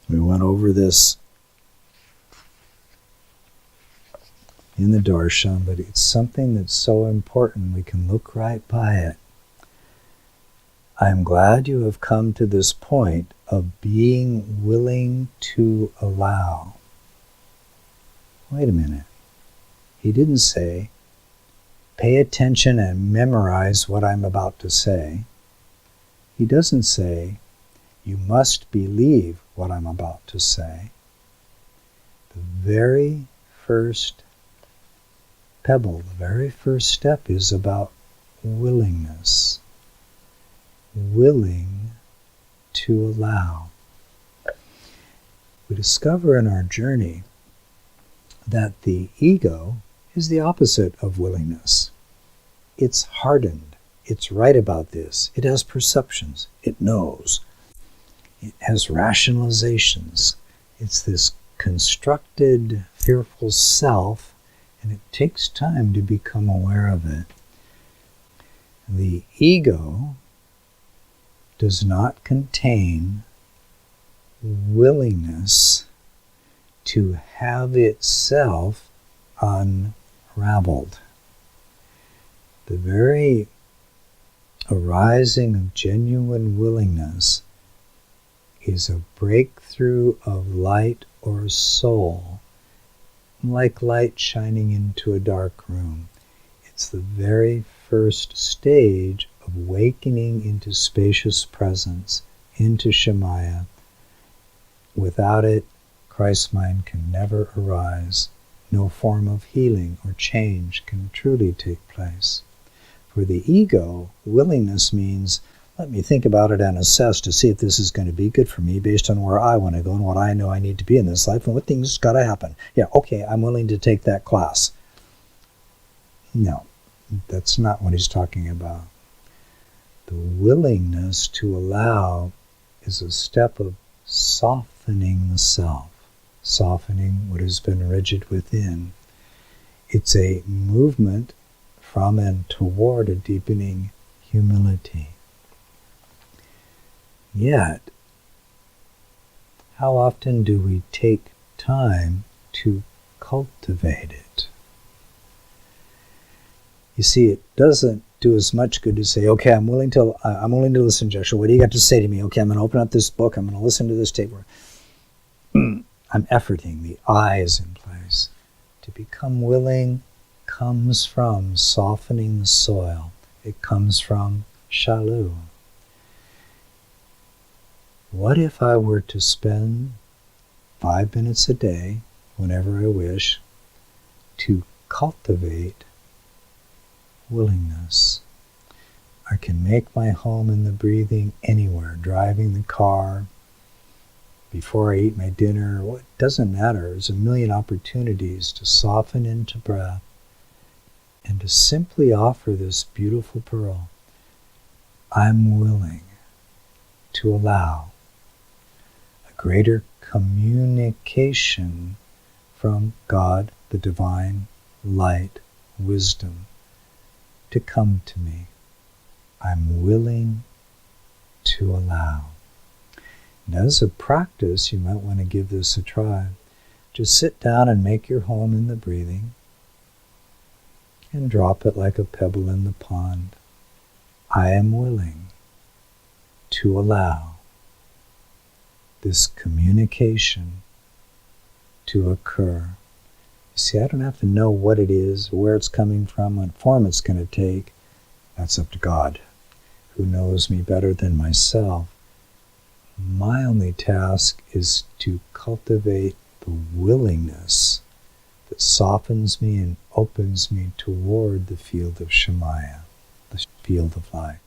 We went over this in the darshan, but it's something that's so important we can look right by it. I am glad you have come to this point of being willing to allow. Wait a minute. He didn't say, pay attention and memorize what I'm about to say. He doesn't say, you must believe what I'm about to say. The very first pebble, the very first step is about willingness. Willing to allow. We discover in our journey that the ego is the opposite of willingness. It's hardened. It's right about this. It has perceptions. It knows. It has rationalizations. It's this constructed, fearful self, and it takes time to become aware of it. The ego does not contain willingness to have itself unraveled. The very arising of genuine willingness is a breakthrough of light or soul, like light shining into a dark room. It's the very first stage of awakening into spacious presence, into Shamaya. Without it, Christ's mind can never arise. No form of healing or change can truly take place. For the ego, willingness means, let me think about it and assess to see if this is going to be good for me based on where I want to go and what I know I need to be in this life and what things got to happen. Yeah, okay, I'm willing to take that class. No, that's not what he's talking about. The willingness to allow is a step of softening the self, softening what has been rigid within. It's a movement from and toward a deepening humility. Yet, how often do we take time to cultivate it? You see, it doesn't do as much good to say, okay, I'm willing to listen, Joshua. What do you got to say to me? Okay, I'm going to open up this book. I'm going to listen to this tape. I'm efforting. The I is in place. To become willing comes from softening the soil. It comes from shalu. What if I were to spend 5 minutes a day, whenever I wish, to cultivate willingness? I can make my home in the breathing anywhere, driving the car, before I eat my dinner. It doesn't matter. There's a million opportunities to soften into breath and to simply offer this beautiful pearl. I'm willing to allow a greater communication from God, the divine light, wisdom, to come to me. I'm willing to allow. And as a practice, you might want to give this a try. Just sit down and make your home in the breathing and drop it like a pebble in the pond. I am willing to allow this communication to occur. You see, I don't have to know what it is, where it's coming from, what form it's going to take. That's up to God, who knows me better than myself. My only task is to cultivate the willingness that softens me and opens me toward the field of Shamaya, the field of light.